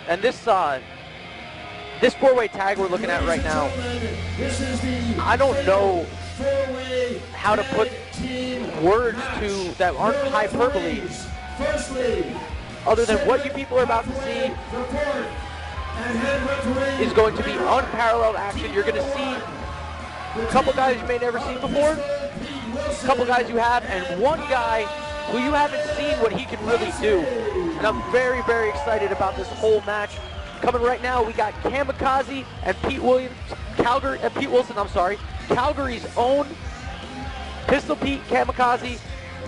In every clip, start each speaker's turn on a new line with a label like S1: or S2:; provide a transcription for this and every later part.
S1: And this four-way tag we're looking at right now, I don't know how to put words to that aren't hyperbole, other than what you people are about to see is going to be unparalleled action. You're going to see a couple guys you may never seen before, a couple guys you have, and one guy who you haven't seen what he can really do. And I'm very, very excited about this whole match. Coming right now, we got Kamikaze and Pete Wilson, Calgary's own Pistol Pete, Kamikaze.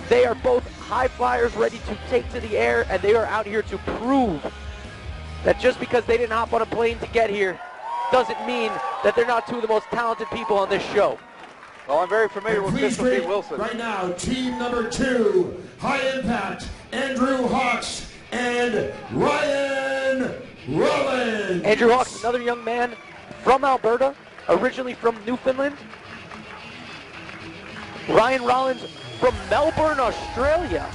S1: They are both high flyers ready to take to the air, and they are out here to prove that just because they didn't hop on a plane to get here doesn't mean that they're not two of the most talented people on this show.
S2: Well, I'm very familiar with Pistol Pete Wilson.
S3: Right now, team number 2, High Impact, Andrew Hawks and Ryan Rollins.
S1: Andrew Hawks, another young man from Alberta, originally from Newfoundland. Ryan Rollins from Melbourne, Australia.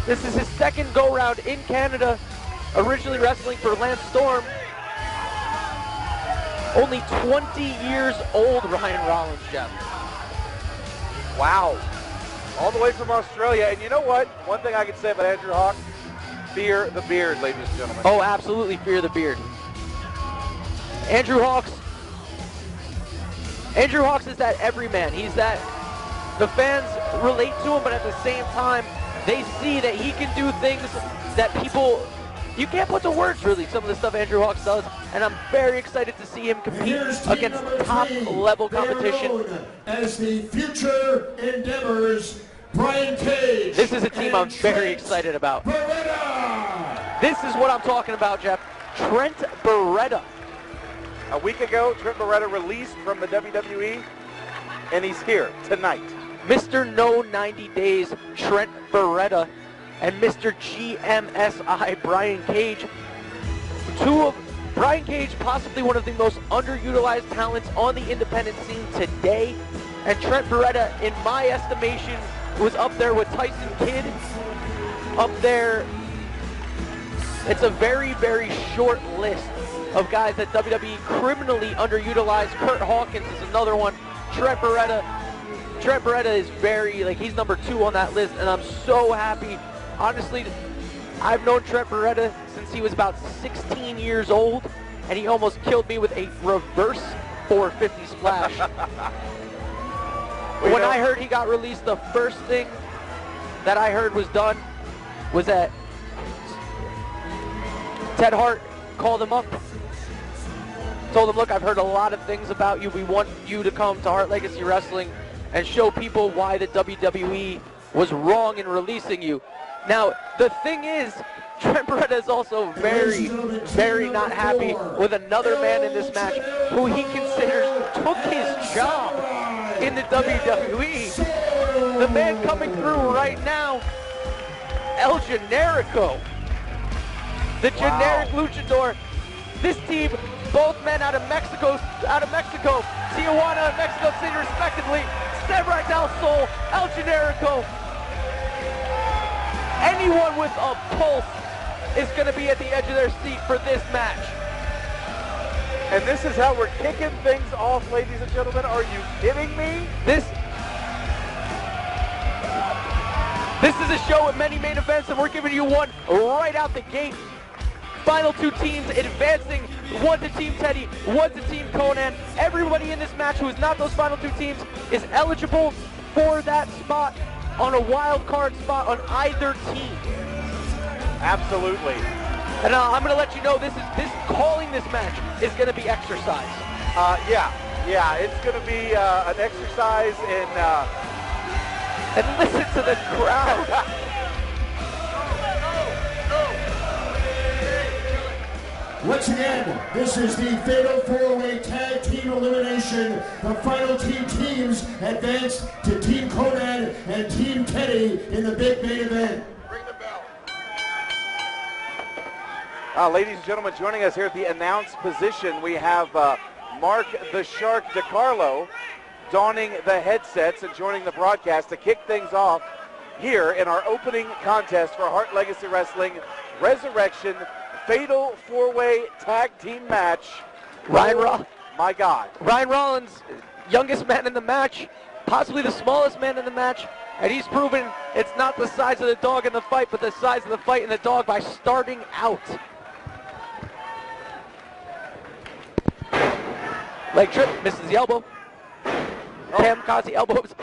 S1: This is his second go-round in Canada, originally wrestling for Lance Storm. Only 20 years old, Ryan Rollins, Jeff.
S2: Wow. All the way from Australia. And you know what? One thing I can say about Andrew Hawks, fear the beard, ladies and gentlemen.
S1: Oh, absolutely fear the beard. Andrew Hawks is that everyman. He's that, the fans relate to him, but at the same time, they see that he can do things that people, you can't put to words really, some of the stuff Andrew Hawks does, and I'm very excited to see him compete against top-level competition.
S3: As the future endeavors, Brian Cage.
S1: This is a team I'm very excited about.
S3: Beretta.
S1: This is what I'm talking about, Jeff. Trent Beretta.
S2: A week ago, Trent Beretta released from the WWE, and he's here tonight.
S1: Mr. No 90 Days, Trent Beretta, and Mr. GMSI, Brian Cage. Brian Cage, possibly one of the most underutilized talents on the independent scene today. And Trent Beretta, in my estimation, was up there with Tyson Kidd. Up there. It's a very, very short list of guys that WWE criminally underutilized. Kurt Hawkins is another one. Trent Beretta is very, he's number 2 on that list, and I'm so happy. Honestly, I've known Trent Beretta since he was about 16 years old, and he almost killed me with a reverse 450 splash. When I heard he got released, the first thing that I heard was done was that Ted Hart called him up, told him, look, I've heard a lot of things about you. We want you to come to Hart Legacy Wrestling and show people why the WWE was wrong in releasing you. Now, the thing is, Trent Beretta is also very, very not happy with another man in this match who he considers took his job in the WWE. The man coming through right now, El Generico. The generic luchador. This team, both men out of Mexico, Tijuana and Mexico City respectively. Samurai del Sol, El Generico. Anyone with a pulse is going to be at the edge of their seat for this match.
S2: And this is how we're kicking things off, ladies and gentlemen. Are you kidding me?
S1: This is a show with many main events, and we're giving you one right out the gate. Final 2 teams advancing, one to Team Teddy, one to Team Conan. Everybody in this match who is not those final 2 teams is eligible for that spot on a wild card spot on either team.
S2: Absolutely.
S1: And I'm going to let you know calling this match is going to be exercise.
S2: Yeah, it's going to be an exercise in...
S1: And listen to the crowd.
S3: Once again, this is the Fatal 4-Way Tag Team Elimination. The final 2 teams advance to Team Conan and Team Teddy in the big main event.
S2: Ring the bell. Ladies and gentlemen, joining us here at the announce position, we have Mark the Shark DiCarlo donning the headsets and joining the broadcast to kick things off here in our opening contest for Hart Legacy Wrestling Resurrection fatal four-way tag team match. My God.
S1: Ryan Rollins, youngest man in the match, possibly the smallest man in the match, and he's proven it's not the size of the dog in the fight, but the size of the fight in the dog by starting out. Leg trip, misses the elbow. Kamikaze elbows.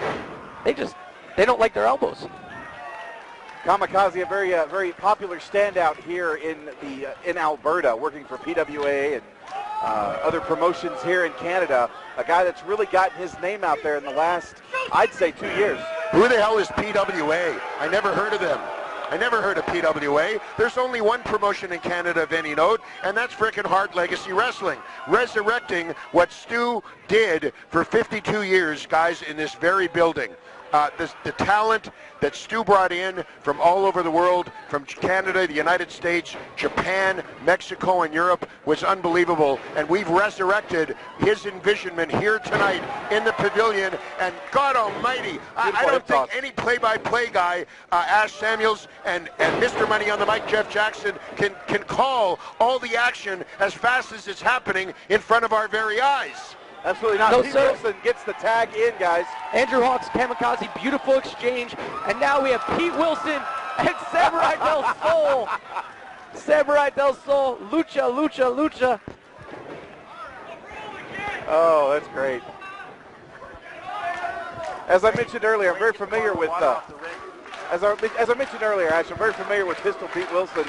S1: They don't like their elbows.
S2: Kamikaze, a very popular standout here in Alberta, working for PWA and other promotions here in Canada. A guy that's really gotten his name out there in the last, I'd say, 2 years.
S4: Who the hell is PWA? I never heard of them. I never heard of PWA. There's only one promotion in Canada of any note, and that's frickin' Hart Legacy Wrestling, resurrecting what Stu did for 52 years, guys, in this very building. The talent that Stu brought in from all over the world, from Canada, the United States, Japan, Mexico, and Europe was unbelievable. And we've resurrected his envisionment here tonight in the Pavillion. And God almighty, I don't think any play-by-play guy, Ash Samuels and Mr. Money on the mic, Jeff Jackson, can call all the action as fast as it's happening in front of our very eyes.
S2: Absolutely not.
S1: No,
S2: Pete
S1: sir.
S2: Wilson gets the tag in, guys.
S1: Andrew Hawks, Kamikaze, beautiful exchange. And now we have Pete Wilson and Samurai Del Sol. Samurai Del Sol, lucha, lucha, lucha.
S2: Oh, that's great. As I mentioned earlier, I'm very familiar with, as I mentioned earlier, Ash, I'm very familiar with Pistol Pete Wilson.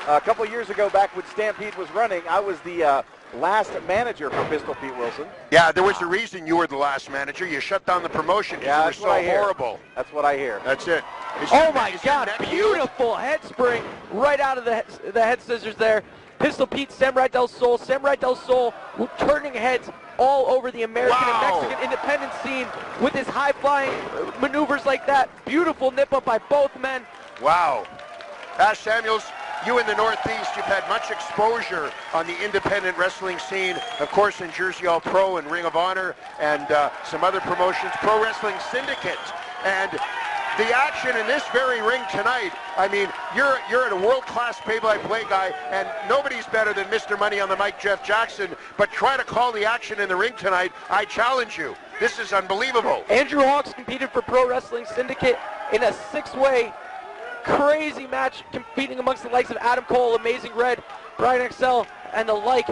S2: A couple years ago, back when Stampede was running, I was the last manager for Pistol Pete Wilson.
S4: Yeah, there was a reason you were the last manager. You shut down the promotion because you were so horrible.
S2: That's what I hear.
S4: That's it.
S1: Oh my God, beautiful head spring right out of the head scissors there. Pistol Pete, Samurai Del Sol turning heads all over the American and Mexican independent scene with his high-flying maneuvers like that. Beautiful nip-up by both men.
S4: Wow. Ash Samuels, you in the Northeast, you've had much exposure on the independent wrestling scene, of course in Jersey All Pro and Ring of Honor and some other promotions, Pro Wrestling Syndicate. And the action in this very ring tonight, I mean, you're a world-class play-by-play guy, and nobody's better than Mr. Money on the mic, Jeff Jackson, but try to call the action in the ring tonight. I challenge you. This is unbelievable.
S1: Andrew Hawks competed for Pro Wrestling Syndicate in a six-way crazy match, competing amongst the likes of Adam Cole, Amazing Red, Brian Excel, and the like.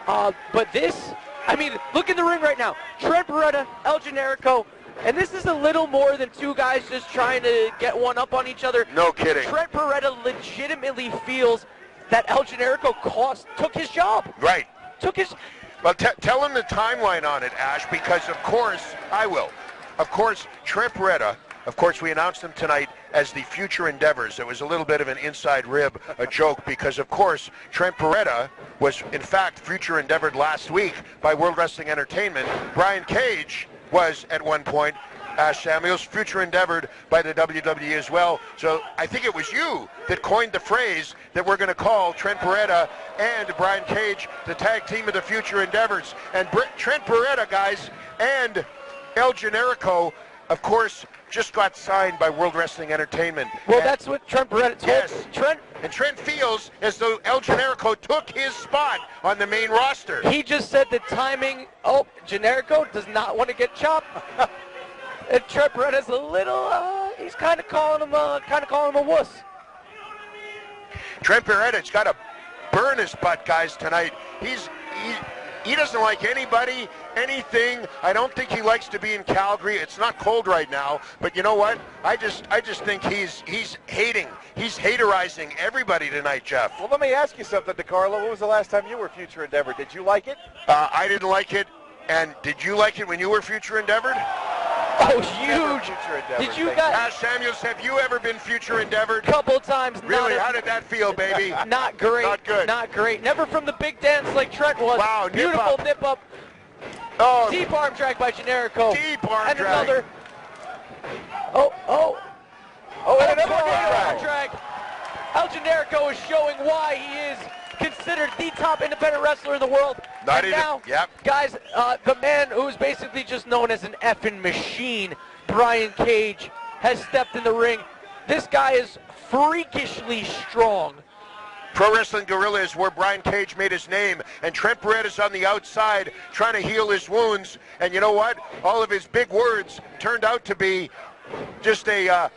S1: But this, I mean, look in the ring right now. Trent Beretta, El Generico, and this is a little more than two guys just trying to get one up on each other.
S4: No kidding.
S1: Trent Beretta legitimately feels that El Generico took his job.
S4: Right.
S1: Took his...
S4: Well, tell him the timeline on it, Ash, because of course, I will. Of course, Trent Beretta, of course, we announced him tonight as the Future Endeavors. It was a little bit of an inside rib, a joke, because of course, Trent Beretta was in fact Future Endeavored last week by World Wrestling Entertainment. Brian Cage was at one point, Ash Samuels, Future Endeavored by the WWE as well. So I think it was you that coined the phrase that we're going to call Trent Beretta and Brian Cage the tag team of the Future Endeavors. And Trent Beretta, guys, and El Generico, of course, just got signed by World Wrestling Entertainment.
S1: Well, and that's what Trent Beretta told.
S4: Yes.
S1: Trent.
S4: And Trent feels as though El Generico took his spot on the main roster.
S1: He just said the timing. Oh, Generico does not want to get chopped. And Trent Beretta's a little. He's kind of calling him a wuss.
S4: Trent Beretta's got to burn his butt, guys, tonight. He doesn't like anybody, anything. I don't think he likes to be in Calgary. It's not cold right now, but you know what? I just think he's hating. He's haterizing everybody tonight, Jeff.
S2: Well, let me ask you something, DeCarlo. When was the last time you were Future Endeavored? Did you like it?
S4: I didn't like it. And did you like it when you were Future Endeavored?
S1: Oh, huge! Did you guys?
S4: Ash Samuels, have you ever been Future Endeavored?
S1: Couple times.
S4: Really? How did that feel, baby?
S1: Not great.
S4: Not good.
S1: Not great. Never from the big dance like Trent was.
S4: Wow,
S1: beautiful nip up.
S4: Oh,
S1: deep arm drag by Generico.
S4: Deep arm
S1: and
S4: drag.
S1: Another. Oh, and another arm drag. El Generico is showing why he is considered the top independent wrestler in the world.
S4: Not
S1: and
S4: even,
S1: now,
S4: yep.
S1: guys, the man who's basically just known as an effing machine, Brian Cage, has stepped in the ring. This guy is freakishly strong.
S4: Pro Wrestling Guerrilla is where Brian Cage made his name, and Trent Beretta's on the outside trying to heal his wounds. And you know what? All of his big words turned out to be just a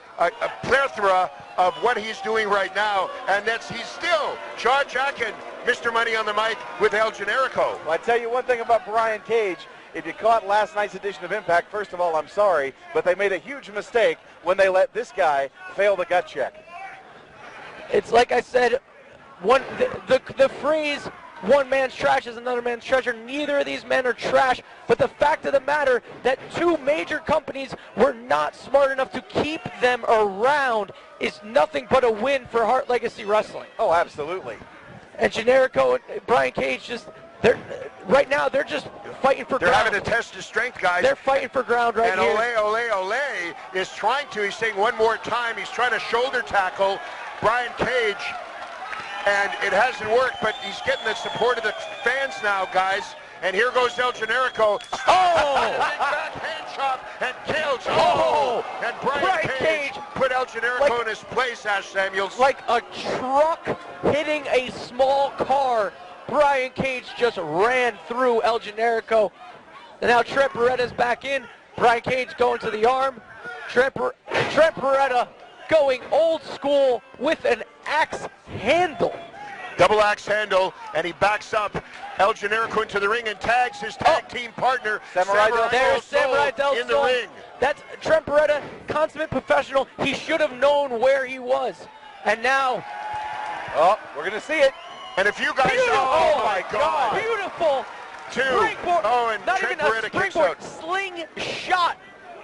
S4: plethora of what he's doing right now, and he's still jaw-jacking Mr. Money on the mic with El Generico.
S2: Well, I tell you one thing about Brian Cage. If you caught last night's edition of Impact, first of all, I'm sorry, but they made a huge mistake when they let this guy fail the gut check.
S1: It's like I said, the phrase, one man's trash is another man's treasure. Neither of these men are trash, but the fact of the matter that two major companies were not smart enough to keep them around is nothing but a win for Hart Legacy Wrestling.
S2: Oh, absolutely.
S1: And Generico and Brian Cage right now they're just fighting for ground.
S4: They're having to test his strength, guys.
S1: They're fighting for ground right here.
S4: And Ole is trying to, he's saying one more time, he's trying to shoulder tackle Brian Cage, and it hasn't worked, but he's getting the support of the fans now, guys. And here goes El Generico. Oh! Big backhand chop and kills. Oh! And Brian Cage put El Generico in his place, Ash Samuels.
S1: Like a truck hitting a small car, Brian Cage just ran through El Generico. And now Trent Beretta's back in. Brian Cage going to the arm. Trent Beretta going old school with an axe handle.
S4: Double axe handle, and he backs up El Generico into the ring and tags his tag team partner, Samurai Del Sol, in the ring.
S1: That's Trent Beretta, consummate professional. He should have known where he was. And now...
S2: Oh, we're going to see it.
S4: And if you guys... Oh, my God.
S1: Beautiful.
S4: Springboard. Oh, and
S1: not
S4: Trent
S1: even
S4: Beretta
S1: a
S4: kicks
S1: springboard.
S4: out.
S1: Slingshot.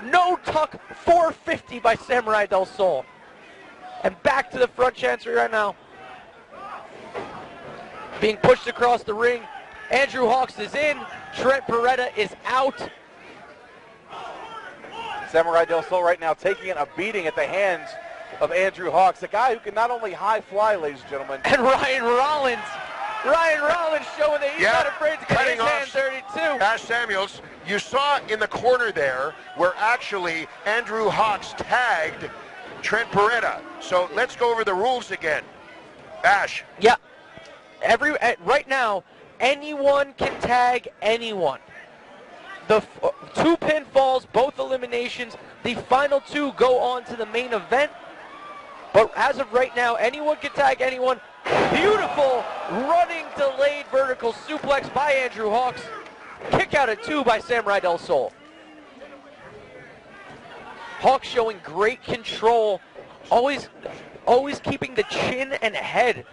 S1: No tuck. 450 by Samurai Del Sol. And back to the front chancery right now. Being pushed across the ring. Andrew Hawks is in. Trent Beretta is out.
S2: Samurai Del Sol right now taking a beating at the hands of Andrew Hawks, a guy who can not only high fly, ladies and gentlemen.
S1: And Ryan Rollins showing that he's not afraid to get his hands dirty too.
S4: Ash Samuels, you saw in the corner there where actually Andrew Hawks tagged Trent Beretta. So let's go over the rules again. Ash.
S1: Yeah. Right now, anyone can tag anyone. The two pinfalls, both eliminations. The final two go on to the main event. But as of right now, anyone can tag anyone. Beautiful running delayed vertical suplex by Andrew Hawks. Kick out at 2 by Samurai Del Sol. Hawks showing great control, always keeping the chin and head.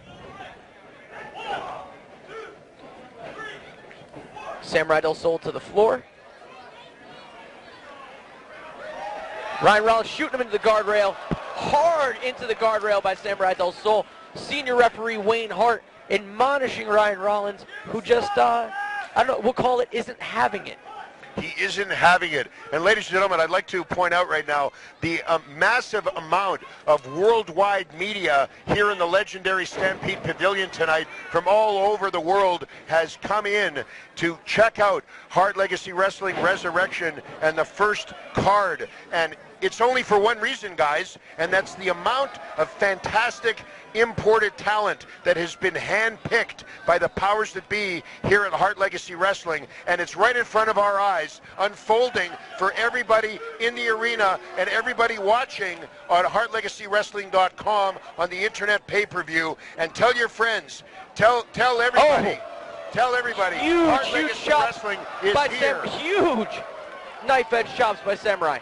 S1: Samurai Del Sol to the floor. Ryan Rollins shooting him into the guardrail. Hard into the guardrail by Samurai Del Sol. Senior referee Wayne Hart admonishing Ryan Rollins, who just, I don't know, we'll call it, isn't having it.
S4: He isn't having it. And ladies and gentlemen, I'd like to point out right now the massive amount of worldwide media here in the legendary Stampede Pavilion tonight from all over the world has come in to check out Hart Legacy Wrestling Resurrection and the first card. And it's only for one reason, guys, and that's the amount of fantastic imported talent that has been handpicked by the powers that be here at Hart Legacy Wrestling, and it's right in front of our eyes, unfolding for everybody in the arena and everybody watching on HartLegacyWrestling.com on the internet pay-per-view. And tell your friends, tell everybody, tell everybody, Hart Legacy Wrestling is here.
S1: Huge knife edge chops by Samurai.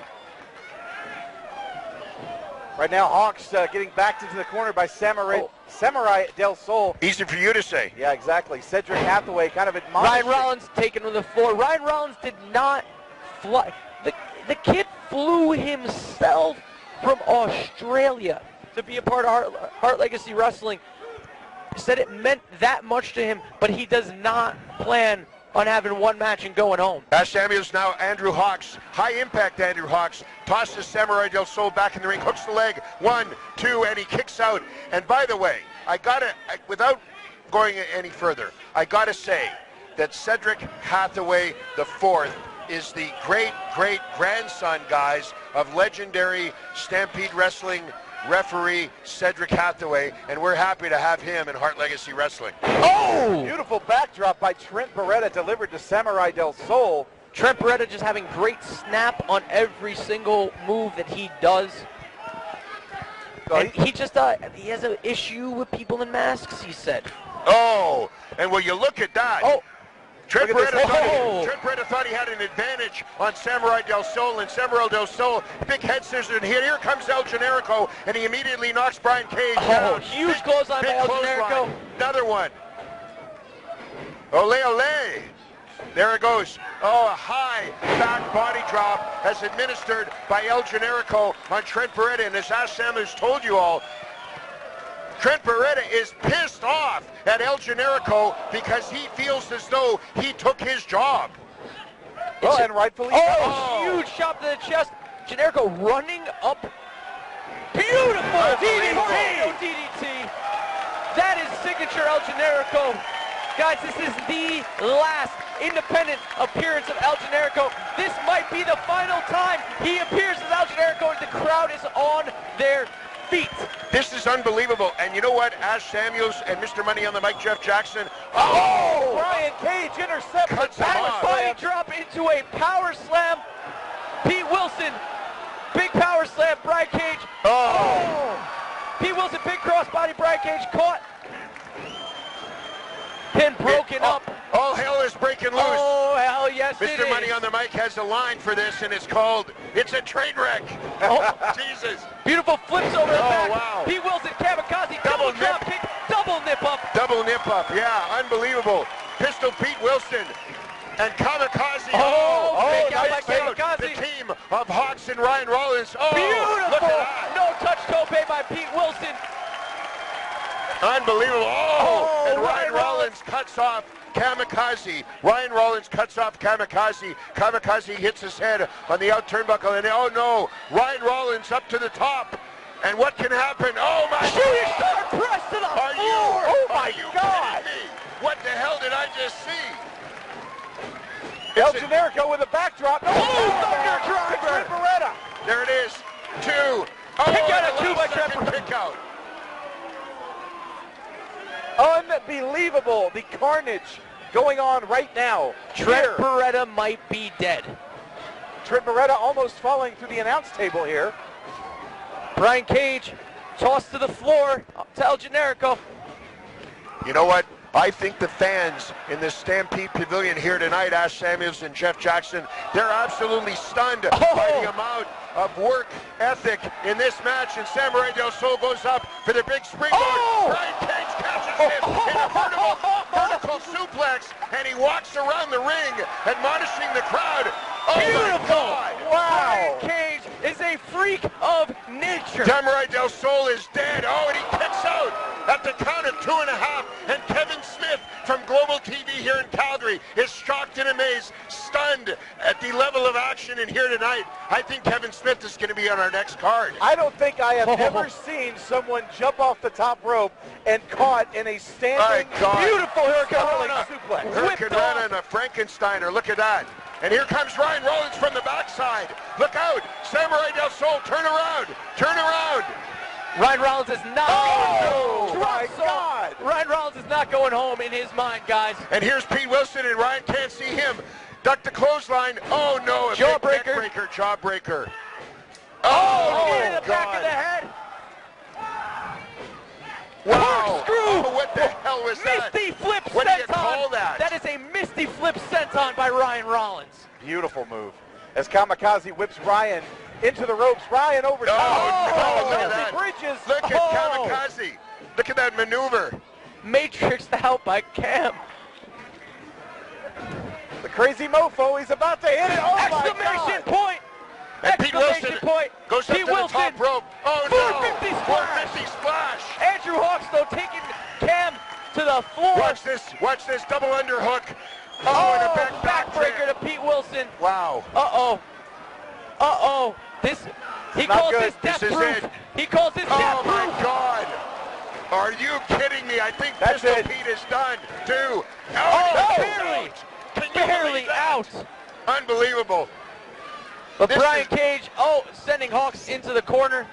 S2: Right now, Hawks getting backed into the corner by Samurai Del Sol.
S4: Easy for you to say.
S2: Yeah, exactly. Cedric Hathaway kind of admonishing.
S1: Ryan Rollins taken to the floor. Ryan Rollins did not fly. The kid flew himself from Australia to be a part of Hart Legacy Wrestling. Said it meant that much to him, but he does not plan on having one match and going home.
S4: Ash Samuels now Andrew Hawks, high impact Andrew Hawks, tosses Samurai Del Sol back in the ring, hooks the leg, 1, 2, and he kicks out. And by the way, without going any further, I gotta say that Cedric Hathaway IV is the great grandson, guys, of legendary Stampede Wrestling referee Cedric Hathaway, and we're happy to have him in Hart Legacy Wrestling.
S1: Oh!
S2: Beautiful backdrop by Trent Beretta delivered to Samurai Del Sol.
S1: Trent Beretta just having great snap on every single move that he does. And he just, he has an issue with people in masks, he said.
S4: Oh, and will you look at that?
S1: Oh.
S4: Trent
S2: Look at this.
S4: Beretta thought he had an advantage on Samurai Del Sol, and Samurai Del Sol, big head scissors, and here comes El Generico, and he immediately knocks Brian Cage down.
S1: Huge clothesline by El Generico.
S4: Another one. Ole, ole. There it goes. Oh, a high back body drop as administered by El Generico on Trent Beretta, and as Sam has told you all, Trent Beretta is pissed off at El Generico because he feels as though he took his job.
S2: Well, and rightfully
S1: so. Huge shot to the chest. Generico running up. Beautiful DDT. That is signature El Generico. Guys, this is the last independent appearance of El Generico. This might be the final time he appears as El Generico, and the crowd is on their feet.
S4: This is unbelievable. And you know what? Ash Samuels and Mr. Money on the mic, Jeff Jackson.
S2: Oh! Brian Cage intercepts.
S4: Cuts him off.
S1: Body drop into a power slam. Pete Wilson, big power slam. Brian Cage. Oh! Pete Wilson, big crossbody. Brian Cage caught. Pin broken up.
S4: All hell is breaking loose.
S1: Oh, hell yes, it is.
S4: Mr. Money on the mic has a line for this, and it's called, it's a train wreck.
S1: Oh,
S4: Jesus.
S1: Beautiful flips over the back.
S4: Wow.
S1: Pete Wilson, kamikaze, double drop kick, double nip up.
S4: Double nip up, yeah, unbelievable. Pistol Pete Wilson and kamikaze.
S1: Big out by
S4: nice out.
S1: kamikaze.
S4: The team of Hawks and Ryan Rollins. Oh,
S1: Beautiful.
S4: look at that.
S1: No touch tope by Pete Wilson.
S4: Unbelievable. And Ryan Rollins cuts off kamikaze. Ryan Rollins cuts off kamikaze. Kamikaze hits his head on the out turnbuckle, and oh no, Ryan Rollins up to the top. And what can happen? Oh my
S1: Shooting
S4: God!
S1: star press to the floor.
S2: Oh my God!
S4: Kidding me? What the hell did I just see?
S2: El Generico with a backdrop.
S1: Thunder driver.
S2: Trent Beretta.
S4: There it is. Two.
S1: Kick out of two by Trent Beretta.
S4: Kick out.
S2: Unbelievable, the carnage going on right now.
S1: Trent Beretta might be dead.
S2: Trent Beretta almost falling through the announce table here.
S1: Brian Cage tossed to the floor to El Generico.
S4: You know what? I think the fans in the Stampede Pavilion here tonight, Ash Samuels and Jeff Jackson, they're absolutely stunned by the amount of work ethic in this match. And Samurai Del Sol goes up for the big springboard. Brian Cage catches him in a vertical suplex, and he walks around the ring, admonishing the crowd. Oh my God!
S1: Wow! Brian Cage is a freak of nature.
S4: Samurai Del Sol is dead. Oh, and he kicks out at the count of 2.5. And Kevin Smith from Global TV here in Calgary is shocked and amazed, stunned at the level of action in here tonight. I think Kevin Smith is going to be on our next card.
S2: I don't think I have ever seen someone jump off the top rope and caught in a standing,
S1: beautiful
S2: hurricane suplex.
S4: Hurricane and a Frankensteiner. Look at that. And here comes Ryan Rollins from the backside. Look out. Samurai Del Sol, turn around. Turn around.
S1: Ryan Rollins is not
S2: going my God.
S1: Ryan Rollins is not going home in his mind, guys.
S4: And here's Pete Wilson, and Ryan can't see him. Duck the clothesline. Oh, no. A
S1: Jawbreaker.
S4: big neck breaker, jawbreaker.
S1: Oh, in the back of the head.
S4: Wow.
S1: Corkscrew.
S4: Oh, what the hell was that?
S1: Misty flip senton.
S4: What do you call that?
S1: That is a misty flip senton by Ryan Rollins.
S2: Beautiful move. As Kamikaze whips Ryan into the ropes. Ryan over top.
S4: Look at that.
S2: Bridges.
S4: Look at Kamikaze. Look at that maneuver.
S1: Matrixed out by Cam.
S2: The crazy mofo, he's about to hit it. Oh
S1: Exclamation point.
S4: And Pete Wilson goes up to the top rope. Oh no!
S1: 450 splash.
S4: 450 splash.
S1: Andrew Hawks though taking Cam to the floor.
S4: Watch this double underhook. Oh, and a
S1: backbreaker to Pete Wilson.
S4: Wow.
S1: He calls this death proof. He calls this death proof.
S4: Oh my God. Are you kidding me? I think Pistol Pete is done too.
S1: Barely out.
S4: Unbelievable.
S1: But Brian Cage, sending Hawks into the corner.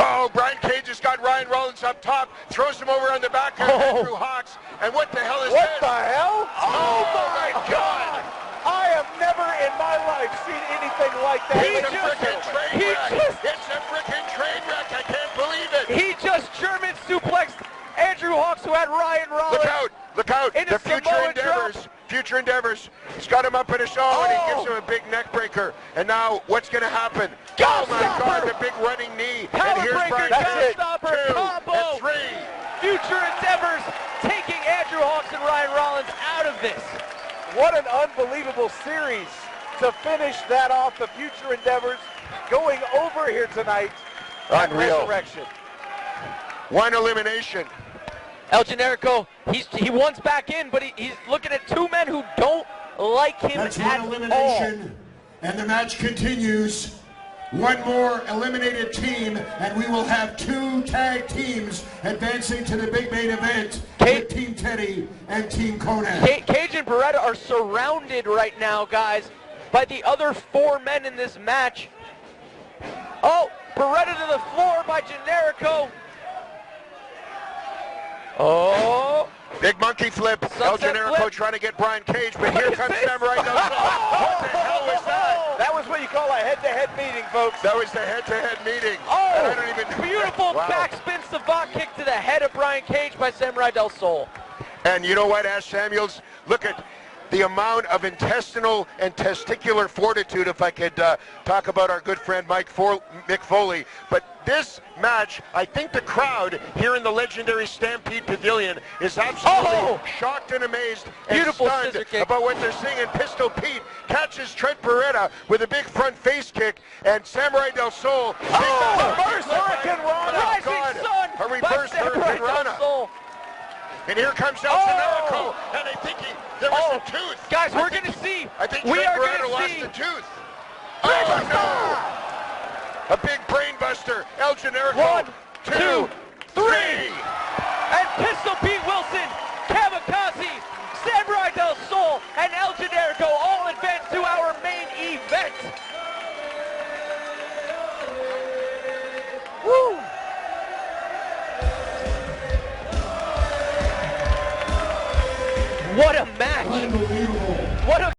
S4: Oh, Brian Cage has got Ryan Rollins up top, throws him over on the back of Andrew Hawks, and what the hell is
S2: What
S4: this?
S2: the hell?
S4: Oh my God!
S2: I have never in my life seen anything like that.
S4: It's a frickin' train wreck. It's a frickin' train wreck. I can't believe it.
S1: He just German suplexed Andrew Hawks, who had Ryan Rollins.
S4: Look out! Look out!
S1: In a
S4: The future
S1: Samoan
S4: endeavors.
S1: drop.
S4: Future endeavors. He's got him up in a show and he gives him a big neck breaker. And now what's going to happen? Oh my God! The big running knee.
S1: Power
S4: and here's
S1: breaker,
S4: Brian Cage.
S1: stopper,
S4: 2
S1: combo.
S4: and 3.
S1: Future endeavors taking Andrew Hawks and Ryan Rollins out of this.
S2: What an unbelievable series to finish that off. The future endeavors going over here tonight. at
S4: Unreal.
S2: Resurrection.
S4: One elimination.
S1: El Generico, he wants back in, but he's looking at two men who don't like him
S3: That's
S1: at
S3: one
S1: all.
S3: elimination, and the match continues. One more eliminated team, and we will have 2 tag teams advancing to the big main event with Team Teddy and Team Conan.
S1: Cage and Beretta are surrounded right now, guys, by the other 4 men in this match. Oh, Beretta to the floor by Generico. Oh.
S4: Big monkey flip. El
S1: Sunset
S4: Generico
S1: flip.
S4: trying to get Brian Cage, but here
S1: What is
S4: comes
S1: this?
S4: Samurai Del Sol. What the hell was that?
S2: That was what you call a head-to-head meeting, folks.
S4: That was the head-to-head meeting. And I don't even...
S1: Beautiful
S4: Wow.
S1: backspin savant kick to the head of Brian Cage by Samurai Del Sol.
S4: And you know what, Ash Samuels? Look at the amount of intestinal and testicular fortitude, if I could talk about our good friend Mick Foley. But this match, I think the crowd here in the legendary Stampede Pavillion is absolutely shocked and amazed and
S1: Beautiful
S4: stunned
S1: scissor kick.
S4: about what they're seeing. And Pistol Pete catches Trent Beretta with a big front face kick, and Samurai Del Sol.
S2: Reverse Hurricane Rana.
S1: Rising Sun
S4: A reverse
S1: by Samurai
S4: Hurricane
S1: Del
S4: Rana.
S1: Sol.
S4: And here comes El Generico, and I think there was a tooth.
S1: Guys, we're going to see.
S4: I think
S1: we
S4: Trent
S1: are
S4: Beretta
S1: going
S4: lost
S1: to see.
S4: a tooth. Oh no! A big brain buster. El Generico.
S1: 1, 2, 3. And Pistol Pete Wilson, Kamikaze, Samurai Del Sol, and El Generico all advance to our main event. Woo! What a match!
S3: Unbelievable.
S1: What a